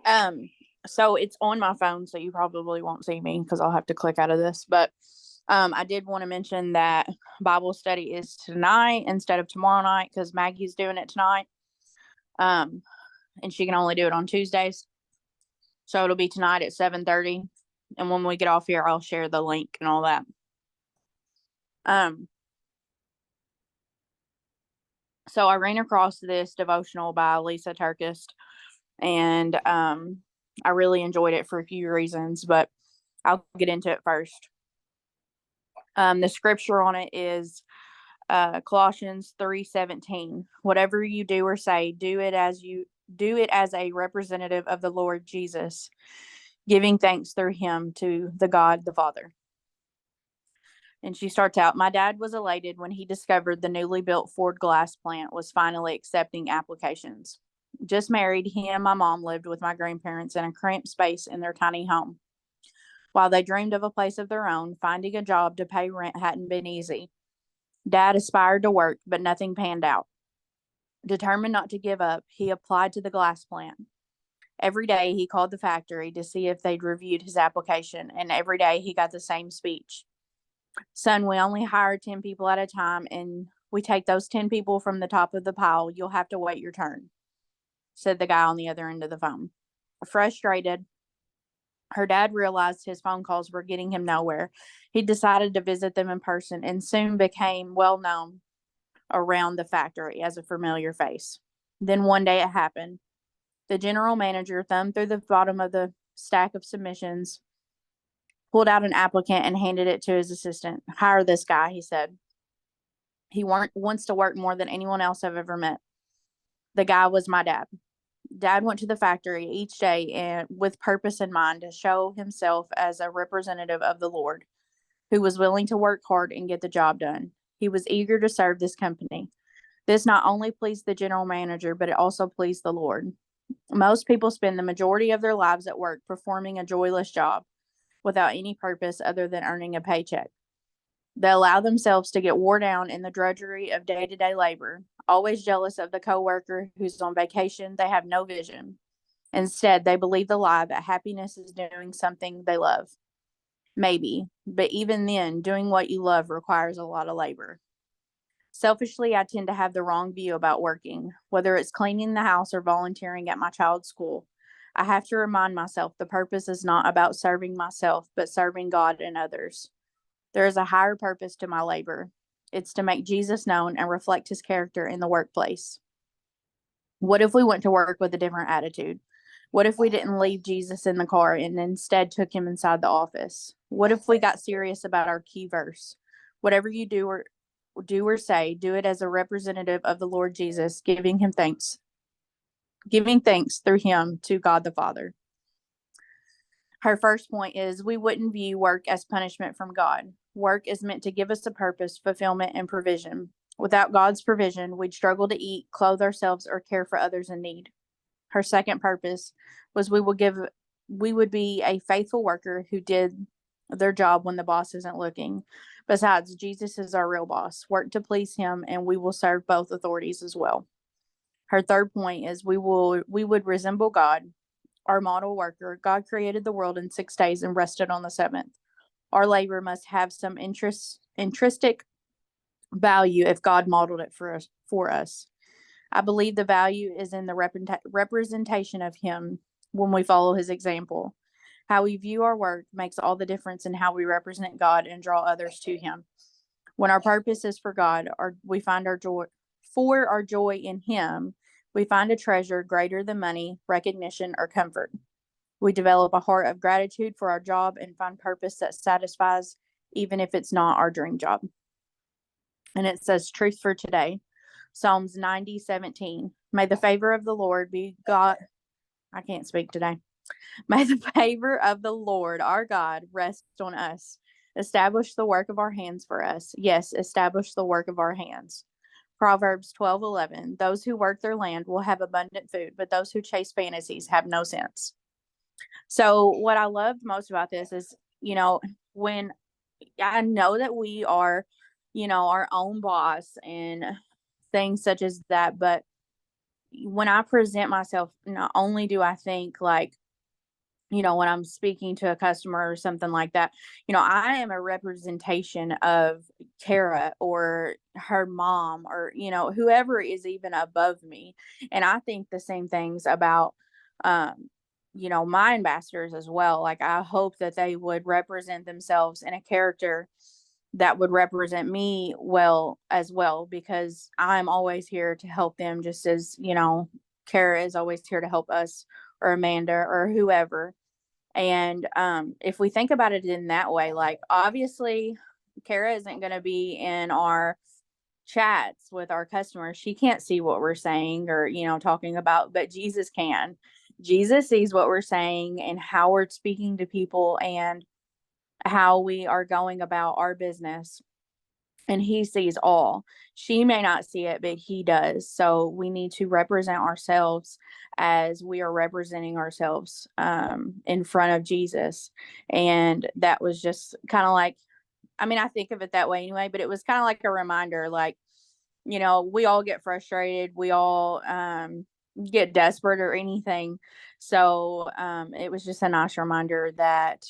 Um, so it's on my phone, so you probably won't see me because I'll have to click out of this. But I did want to mention that Bible study is tonight instead of tomorrow night because Maggie's doing it tonight. Um, and she can only do it on Tuesdays. So it'll be tonight at 7:30. And when we get off here, I'll share the link and all that. Um, so I ran across this devotional by Lisa Turkist, and I really enjoyed it for a few reasons, but I'll get into it first. The scripture on it is Colossians 3:17. Whatever you do or say, do it as a representative of the Lord Jesus, giving thanks through him to the God the Father. And she starts out, my dad was elated when he discovered the newly built Ford glass plant was finally accepting applications. Just married, he and my mom lived with my grandparents in a cramped space in their tiny home. While they dreamed of a place of their own, finding a job to pay rent hadn't been easy. Dad aspired to work, but nothing panned out. Determined not to give up, he applied to the glass plant. Every day he called the factory to see if they'd reviewed his application, and every day he got the same speech. Son, we only hire 10 people at a time, and we take those 10 people from the top of the pile. You'll have to wait your turn, said the guy on the other end of the phone. Frustrated, her dad realized his phone calls were getting him nowhere. He decided to visit them in person and soon became well known around the factory as a familiar face. Then one day it happened. The general manager thumbed through the bottom of the stack of submissions, pulled out an applicant, and handed it to his assistant. Hire this guy, he said. He wants to work more than anyone else I've ever met. The guy was my dad. Dad went to the factory each day and with purpose in mind to show himself as a representative of the Lord who was willing to work hard and get the job done. He was eager to serve this company. This not only pleased the general manager, but it also pleased the Lord. Most people spend the majority of their lives at work performing a joyless job without any purpose other than earning a paycheck. They allow themselves to get wore down in the drudgery of day-to-day labor, always jealous of the coworker who's on vacation. They have no vision. Instead, they believe the lie that happiness is doing something they love. Maybe, but even then, doing what you love requires a lot of labor. Selfishly, I tend to have the wrong view about working, whether it's cleaning the house or volunteering at my child's school. I have to remind myself the purpose is not about serving myself, but serving God and others. There is a higher purpose to my labor. It's to make Jesus known and reflect his character in the workplace. What if we went to work with a different attitude? What if we didn't leave Jesus in the car and instead took him inside the office? What if we got serious about our key verse? Whatever you do or say, do it as a representative of the Lord Jesus, giving thanks through him to God the Father. Her first point is we wouldn't view work as punishment from God. Work is meant to give us a purpose, fulfillment, and provision. Without God's provision, we'd struggle to eat, clothe ourselves, or care for others in need. Her second purpose was we would be a faithful worker who did their job when the boss isn't looking. Besides, Jesus is our real boss. Work to please him, and we will serve both authorities as well. Her third point is we would resemble God, our model worker. God created the world in 6 days and rested on the seventh. Our labor must have some intrinsic value if God modeled it for us. I believe the value is in the representation of him when we follow his example. How we view our work makes all the difference in how we represent God and draw others to him. When our purpose is for God, we find our joy in him, we find a treasure greater than money, recognition, or comfort. We develop a heart of gratitude for our job and find purpose that satisfies even if it's not our dream job. And it says truth for today. Psalms 90:17. May the favor of the Lord be God. I can't speak today. May the favor of the Lord our God rest on us. Establish the work of our hands for us. Yes, establish the work of our hands. Proverbs 12:11. Those who work their land will have abundant food, but those who chase fantasies have no sense. So what I loved most about this is, when I know that we are, our own boss and things such as that, but when I present myself, not only do I think like, when I'm speaking to a customer or something like that, I am a representation of Tara or her mom or, whoever is even above me. And I think the same things about, my ambassadors as well. Like, I hope that they would represent themselves in a character that would represent me well as well, because I'm always here to help them, just as, Kara is always here to help us, or Amanda or whoever. And if we think about it in that way, like, obviously Kara isn't going to be in our chats with our customers. She can't see what we're saying or, talking about, but Jesus can. Jesus sees what we're saying and how we're speaking to people and how we are going about our business. And he sees all. She may not see it, but he does. So we need to represent ourselves as we are representing ourselves in front of Jesus. And that was just kind of like, I mean, I think of it that way anyway, but it was kind of like a reminder, like, we all get frustrated. We all get desperate or anything. So it was just a nice reminder that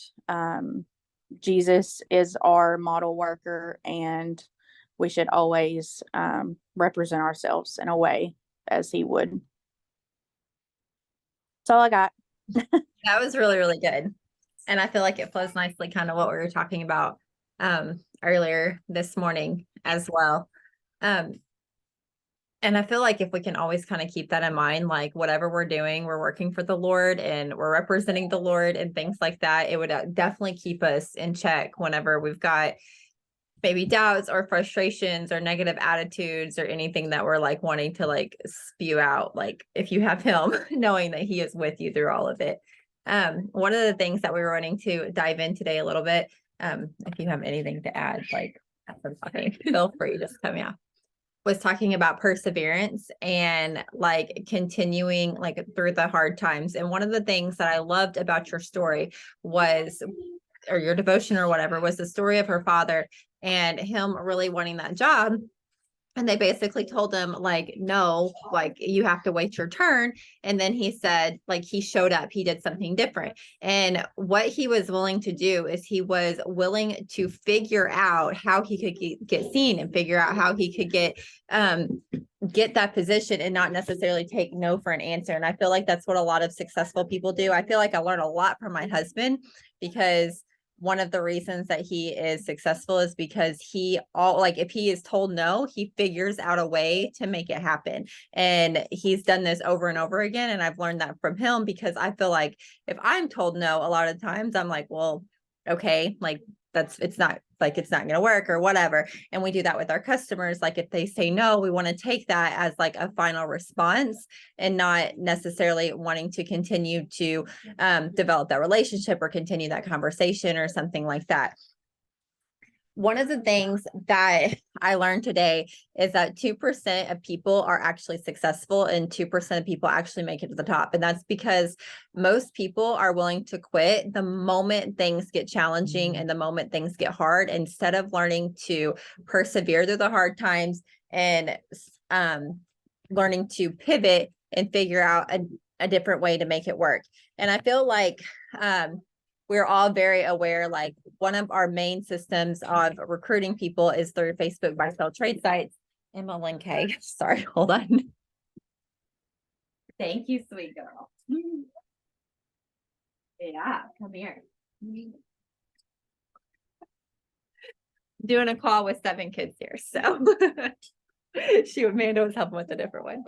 Jesus is our model worker, and we should always represent ourselves in a way as he would. That's all I got. That was really, really good. And I feel like it flows nicely, kind of what we were talking about earlier this morning as well. And I feel like if we can always kind of keep that in mind, like whatever we're doing, we're working for the Lord and we're representing the Lord and things like that, it would definitely keep us in check whenever we've got maybe doubts or frustrations or negative attitudes or anything that we're like wanting to like spew out. Like if you have him, knowing that he is with you through all of it. One of the things that we were wanting to dive in today a little bit, if you have anything to add, like as I'm talking, feel free, just come out. Was talking about perseverance and like continuing like through the hard times. And one of the things that I loved about your story was, or your devotion or whatever, was the story of her father and him really wanting that job. And they basically told him like, no, like you have to wait your turn. And then he said, like, he showed up, he did something different. And what he was willing to do is he was willing to figure out how he could get seen and figure out how he could get that position and not necessarily take no for an answer. And I feel like that's what a lot of successful people do. I feel like I learned a lot from my husband, because one of the reasons that he is successful is because if he is told no, he figures out a way to make it happen. And he's done this over and over again. And I've learned that from him, because I feel like if I'm told no, a lot of times I'm like, well, okay, like it's not going to work or whatever. And we do that with our customers. Like if they say no, we want to take that as like a final response and not necessarily wanting to continue to develop that relationship or continue that conversation or something like that. One of the things that I learned today is that 2% of people are actually successful and 2% of people actually make it to the top. And that's because most people are willing to quit the moment things get challenging and the moment things get hard, instead of learning to persevere through the hard times and learning to pivot and figure out a different way to make it work. And I feel like we're all very aware, like one of our main systems of recruiting people is through Facebook buy sell trade sites. MLNK, sorry, hold on. Thank you, sweet girl. Yeah, come here. Doing a call with 7 kids here, so Amanda was helping with a different one.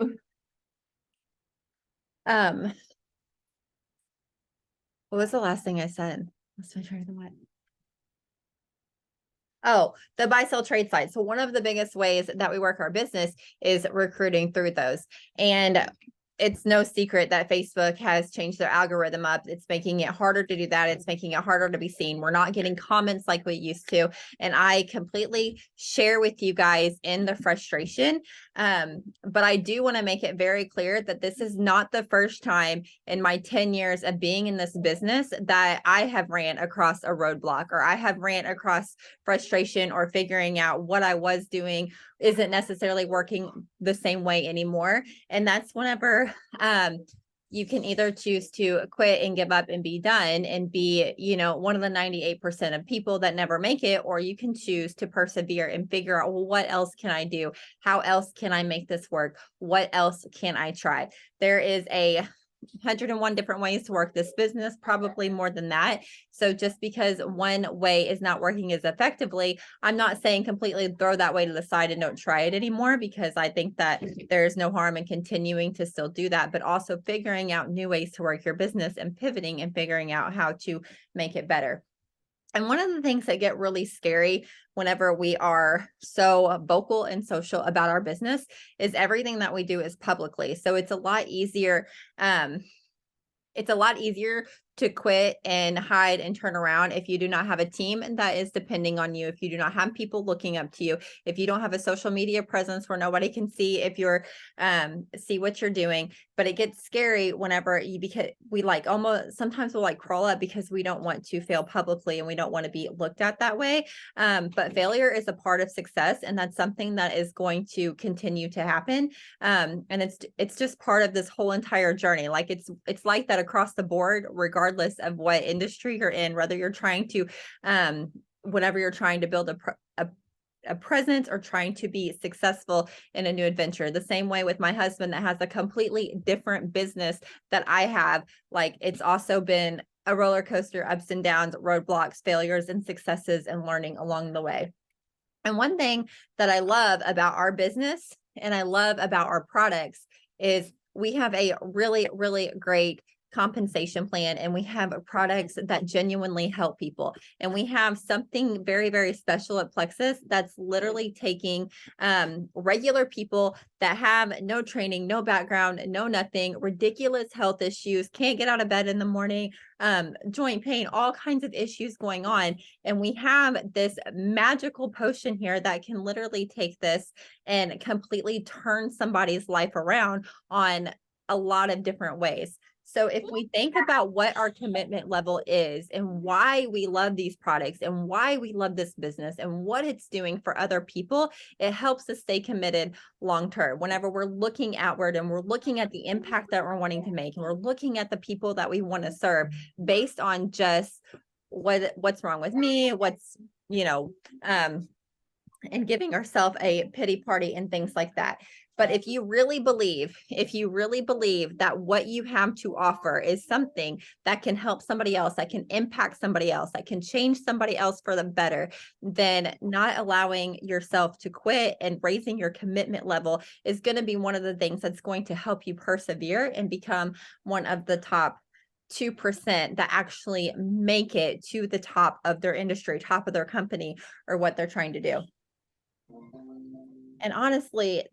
What was the last thing I said? Let's try the what? Oh, the buy sell trade site. So one of the biggest ways that we work our business is recruiting through those. And it's no secret that Facebook has changed their algorithm up. It's making it harder to do that. It's making it harder to be seen. We're not getting comments like we used to. And I completely share with you guys in the frustration. But I do want to make it very clear that this is not the first time in my 10 years of being in this business that I have ran across a roadblock, or I have ran across frustration, or figuring out what I was doing isn't necessarily working the same way anymore. And that's whenever you can either choose to quit and give up and be done and be, one of the 98% of people that never make it, or you can choose to persevere and figure out, well, what else can I do? How else can I make this work? What else can I try? There is 101 different ways to work this business, probably more than that. So just because one way is not working as effectively, I'm not saying completely throw that way to the side and don't try it anymore, because I think that there's no harm in continuing to still do that, but also figuring out new ways to work your business and pivoting and figuring out how to make it better. And one of the things that get really scary whenever we are so vocal and social about our business is everything that we do is publicly. So it's a lot easier. It's a lot easier to quit and hide and turn around if you do not have a team that is depending on you, if you do not have people looking up to you, if you don't have a social media presence where nobody can see if you're see what you're doing. But it gets scary whenever because we almost sometimes we'll crawl up because we don't want to fail publicly and we don't want to be looked at that way. But failure is a part of success, and that's something that is going to continue to happen. And it's just part of this whole entire journey. It's like that across the board, regardless of what industry you're in, whether you're trying to whenever you're trying to build a presence or trying to be successful in a new adventure. The same way with my husband that has a completely different business that I have. It's also been a roller coaster, ups and downs, roadblocks, failures, and successes, and learning along the way. And one thing that I love about our business and I love about our products is we have a really, really great compensation plan, and we have products that genuinely help people. And we have something very, very special at Plexus that's literally taking regular people that have no training, no background, no nothing, ridiculous health issues, can't get out of bed in the morning, joint pain, all kinds of issues going on. And we have this magical potion here that can literally take this and completely turn somebody's life around on a lot of different ways. So if we think about what our commitment level is and why we love these products and why we love this business and what it's doing for other people, it helps us stay committed long term. Whenever we're looking outward and we're looking at the impact that we're wanting to make, and we're looking at the people that we want to serve based on just what's wrong with me, and giving ourselves a pity party and things like that. But if you really believe that what you have to offer is something that can help somebody else, that can impact somebody else, that can change somebody else for the better, then not allowing yourself to quit and raising your commitment level is going to be one of the things that's going to help you persevere and become one of the top 2% that actually make it to the top of their industry, top of their company, or what they're trying to do. And honestly,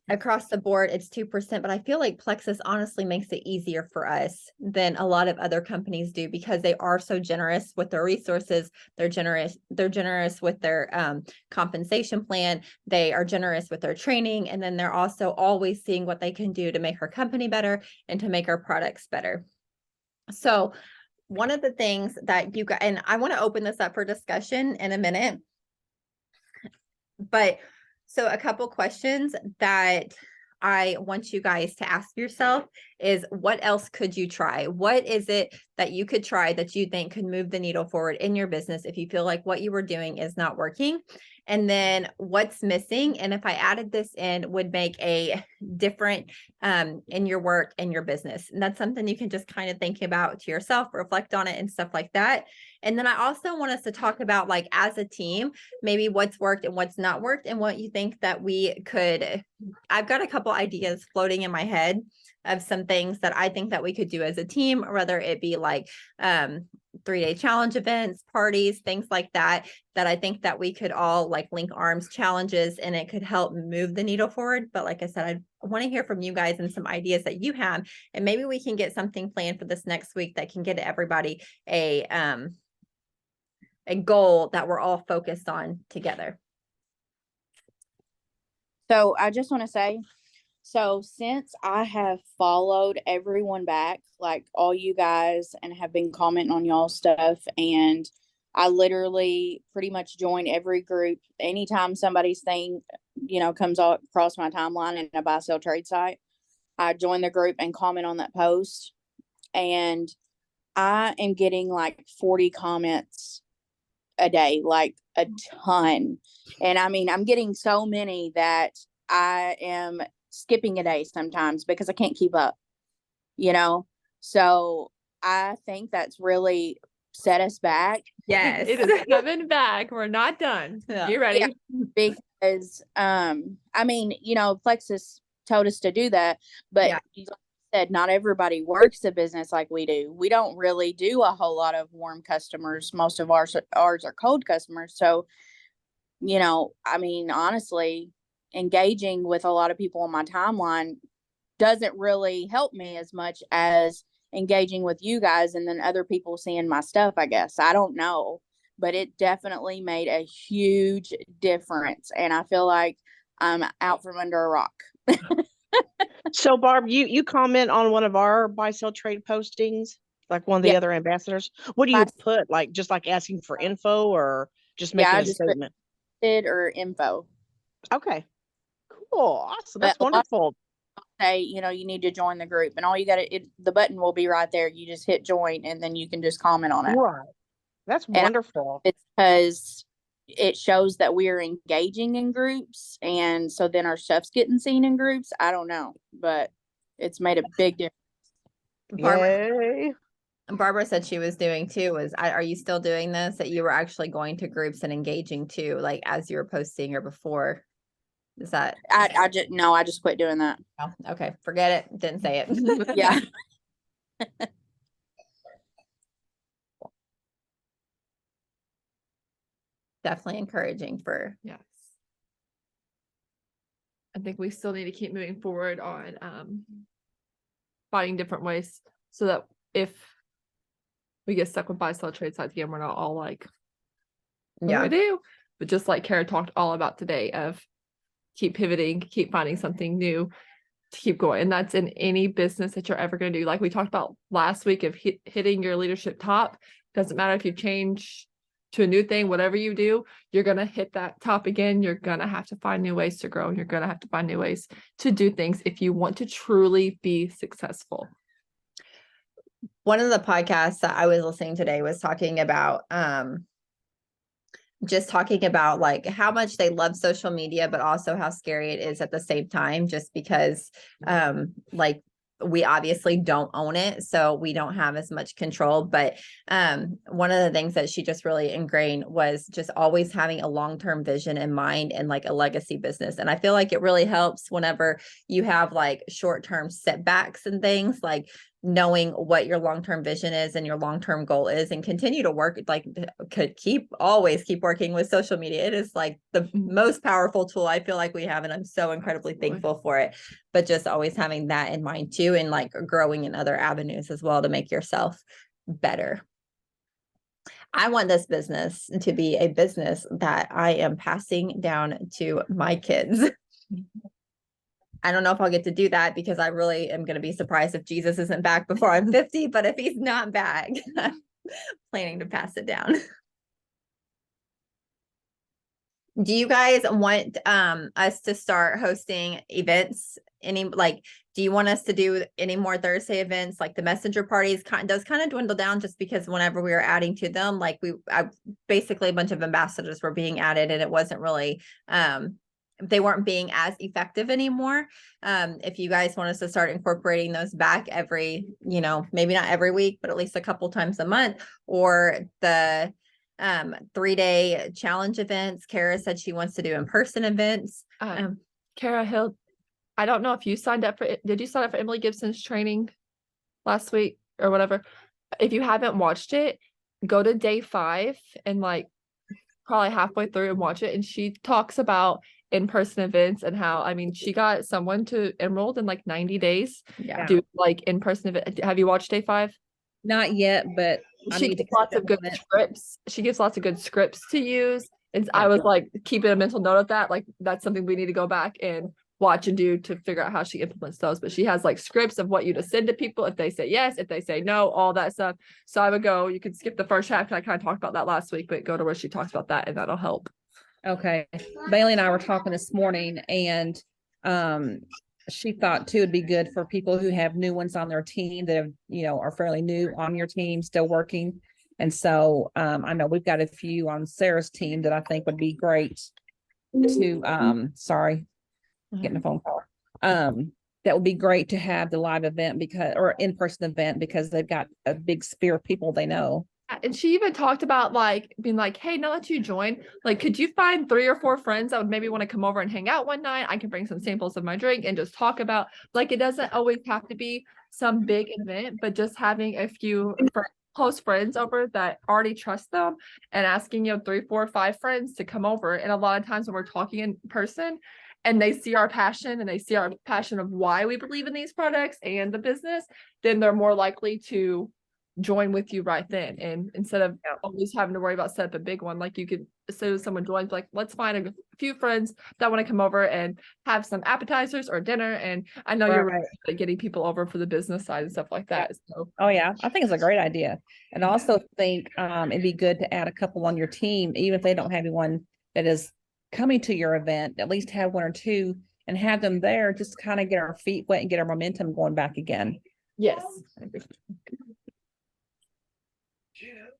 across the board, it's 2%, but I feel like Plexus honestly makes it easier for us than a lot of other companies do, because they are so generous with their resources. They're generous with their compensation plan. They are generous with their training. And then they're also always seeing what they can do to make our company better and to make our products better. So one of the things that you got, and I want to open this up for discussion in a minute, but so a couple questions that I want you guys to ask yourself is, what else could you try? What is it that you could try that you think could move the needle forward in your business if you feel like what you were doing is not working? And then what's missing? And if I added this in, would make a difference in your work and your business. And that's something you can just kind of think about to yourself, reflect on it and stuff like that. And then I also want us to talk about, as a team, maybe what's worked and what's not worked, and what you think that we could. I've got a couple ideas floating in my head of some things that I think that we could do as a team, whether it be 3-day challenge events, parties, things like that I think that we could all link arms, challenges, and it could help move the needle forward. But like I said, I want to hear from you guys and some ideas that you have, and maybe we can get something planned for this next week that can get everybody a goal that we're all focused on together. So I just want to say, so since I have followed everyone back, like all you guys, and have been commenting on y'all stuff, and I literally pretty much join every group anytime somebody's thing, comes across my timeline in a buy sell trade site. I join the group and comment on that post, and I am getting like 40 comments a day, like a ton. And I mean, I'm getting so many that I am skipping a day sometimes because I can't keep up, you know? So I think that's really set us back. Yes. It is coming back. We're not done. Yeah. You ready? Because I mean, Plexus told us to do that, but Yeah. like I said, not everybody works a business like we do. We don't really do a whole lot of warm customers. Most of ours are cold customers. So, I mean, honestly, engaging with a lot of people on my timeline doesn't really help me as much as engaging with you guys and then other people seeing my stuff, I guess. I don't know, but it definitely made a huge difference. And I feel like I'm out from under a rock. So Barb, you comment on one of our buy sell trade postings, like one of the Yeah. other ambassadors. What do you put? Like just like asking for info or just making I a just put statement? or info. Okay. Cool. Awesome. But That's a lot wonderful. Say, you need to join the group, and all you got to, the button will be right there. You just hit join, and then you can just comment on it. Right. That's wonderful. It's because it shows that we're engaging in groups, and so then our stuff's getting seen in groups. I don't know, but it's made a big difference. Yay. Barbara said she was doing too. Are you still doing this? That you were actually going to groups and engaging too, like as you were posting or before? Is that? I just quit doing that. Oh, okay, forget it. Didn't say it. Yeah. Definitely encouraging for. Yes. I think we still need to keep moving forward on finding different ways so that if we get stuck with buy sell trade sites again, we're not all like, what do I do? But just like Kara talked all about today, of keep pivoting, keep finding something new to keep going. And that's in any business that you're ever going to do. Like we talked about last week of hitting your leadership top. Doesn't matter if you change to a new thing, whatever you do, you're going to hit that top again. You're going to have to find new ways to grow, and you're going to have to find new ways to do things if you want to truly be successful. One of the podcasts that I was listening today was talking about just talking about like how much they love social media, but also how scary it is at the same time, just because like we obviously don't own it, so we don't have as much control. But one of the things that she just really ingrained was just always having a long-term vision in mind and like a legacy business. And I feel like it really helps whenever you have like short-term setbacks and things, like knowing what your long-term vision is and your long-term goal is, and continue to work, like could always keep working with social media. It is like the most powerful tool I feel like we have, and I'm so incredibly thankful for it. But just always having that in mind too, and like growing in other avenues as well to make yourself better. I want this business to be a business that I am passing down to my kids. I don't know if I'll get to do that because I really am going to be surprised if Jesus isn't back before I'm 50, but if he's not back, I'm planning to pass it down. Do you guys want us to start hosting events? Do you want us to do any more Thursday events? Like the messenger parties does kind of dwindle down, just because whenever we were adding to them, like basically a bunch of ambassadors were being added, and it wasn't really they weren't being as effective anymore. If you guys want us to start incorporating those back every, maybe not every week, but at least a couple times a month, or the 3-day challenge events. Kara said she wants to do in-person events. Kara Hill, I don't know if you signed up for it. Did you sign up for Emily Gibson's training last week or whatever? If you haven't watched it, go to day 5 and like probably halfway through and watch it. And she talks about in-person events and how, I mean, she got someone to enroll in like 90 days. Yeah. Do like in-person event. Have you watched day 5? Not yet, but She gives lots of good scripts. She gives lots of good scripts to use And I was like keeping a mental note of that. Like that's something we need to go back and watch and do to figure out how she implements those. But she has like scripts of what you to send to people if they say yes, if they say no, all that stuff. So I would go, you can skip the first half. I kind of talked about that last week, but go to where she talks about that and that'll help. Okay, Bailey and I were talking this morning and she thought too, it'd be good for people who have new ones on their team that have, are fairly new on your team, still working. And so I know we've got a few on Sarah's team that I think would be great to sorry, getting a phone call. That would be great to have the live event or in-person event because they've got a big sphere of people they know. And she even talked about like being like, hey, now that you join, like, could you find 3 or 4 friends that would maybe want to come over and hang out one night? I can bring some samples of my drink and just talk about, like, it doesn't always have to be some big event, but just having a few close friends over that already trust them and asking, 3, 4, 5 friends to come over. And a lot of times when we're talking in person and they see our passion and they see our passion of why we believe in these products and the business, then they're more likely to join with you right then. And instead of always having to worry about set up a big one, like you could, as soon as someone joins, like, let's find a few friends that want to come over and have some appetizers or dinner. And I know you're really good at getting people over for the business side and stuff like that. So Oh yeah, I think it's a great idea. And I also think it'd be good to add a couple on your team, even if they don't have anyone that is coming to your event, at least have 1 or 2 and have them there, just to kind of get our feet wet and get our momentum going back again. yes.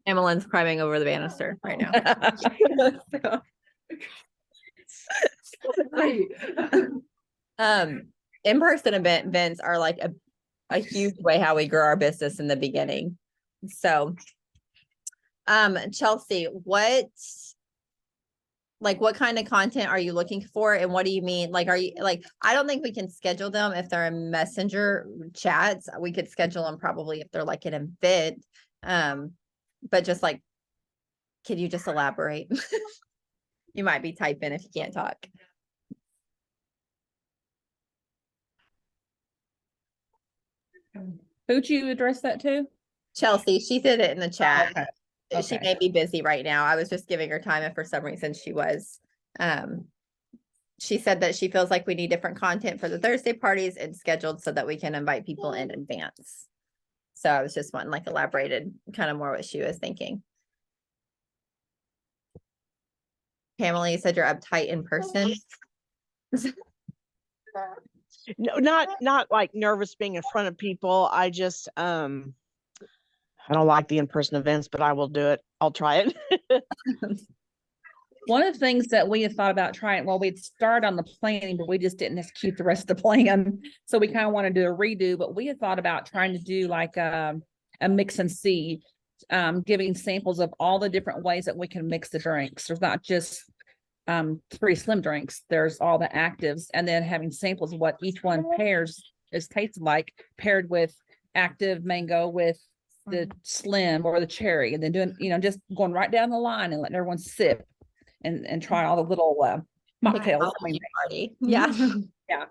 Emmeline's climbing over the banister right now. In-person events are like a huge way how we grow our business in the beginning. So, Chelsea, what kind of content are you looking for? And what do you mean? Like, are you like, I don't think we can schedule them if they're in messenger chats. We could schedule them probably if they're like an event. But just like, can you just elaborate? You might be typing if you can't talk. Who'd you address that to? Chelsea, she did it in the chat. Okay. She Okay. may be busy right now. I was just giving her time and for some reason she was. She said that she feels like we need different content for the Thursday parties and scheduled so that we can invite people in advance. So I was just wanting like elaborated kind of more what she was thinking. Pamela, you said you're uptight in person. No, not like nervous being in front of people. I just I don't like the in-person events, but I will do it. I'll try it. One of the things that we had thought about trying, well, we'd start on the planning, but we just didn't execute the rest of the plan. So we kind of want to do a redo, but we had thought about trying to do like a mix and see, giving samples of all the different ways that we can mix the drinks. There's not just 3 slim drinks. There's all the actives, and then having samples of what each one tastes like paired with active mango with the slim or the cherry, and then doing, just going right down the line and letting everyone sip and try all the little mocktails. Party. Yeah. Yeah.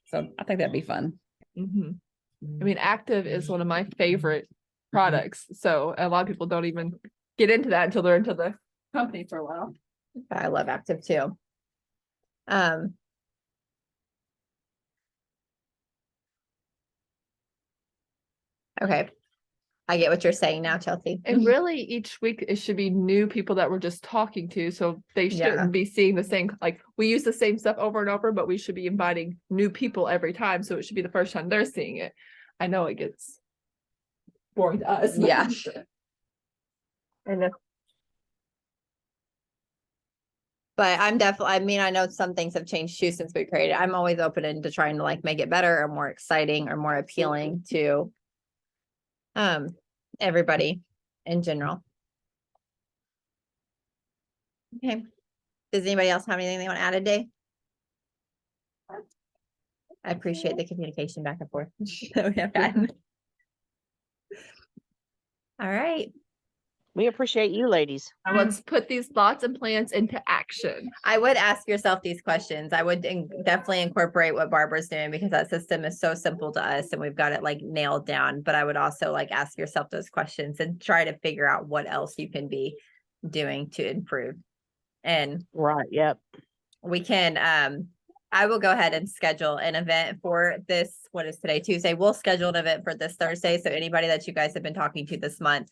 So I think that'd be fun. I mean, Active is one of my favorite products. So a lot of people don't even get into that until they're into the company for a while. I love Active too. Okay. I get what you're saying now, Chelsea. And really each week it should be new people that we're just talking to. So they shouldn't Yeah. be seeing the same, like we use the same stuff over and over, but we should be inviting new people every time. So it should be the first time they're seeing it. I know it gets boring to us. but- Yeah. And then But I'm definitely, I mean, I know some things have changed too since we created. I'm always open to trying to like make it better or more exciting or more appealing to everybody in general. Okay. Does anybody else have anything they want to add today? I appreciate the communication back and forth that we have gotten. All right. We appreciate you ladies. now let's put these thoughts and plans into action. I would ask yourself these questions. I would definitely incorporate what Barbara's doing because that system is so simple to us and we've got it like nailed down. But I would also like ask yourself those questions and try to figure out what else you can be doing to improve. And Right, yep. we can, I will go ahead and schedule an event for this. What is today? Tuesday. We'll schedule an event for this Thursday. So anybody that you guys have been talking to this month,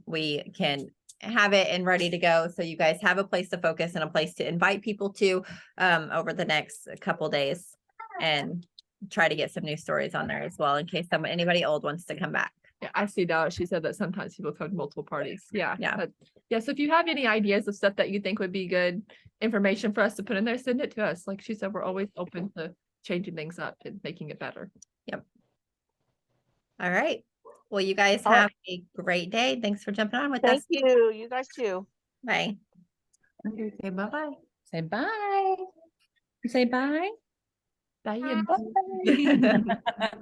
we can have it and ready to go. So you guys have a place to focus and a place to invite people to, over the next couple days, and try to get some new stories on there as well, in case anybody old wants to come back. Yeah, I see now. She said that sometimes people come to multiple parties. Yeah. Yeah. But yeah. So if you have any ideas of stuff that you think would be good information for us to put in there, send it to us. Like she said, we're always open to changing things up and making it better. All right. Well, you guys All right. have a great day. Thanks for jumping on with Thank us. you. You guys too. Bye. Say bye-bye. Say bye. Say bye. Bye. Bye.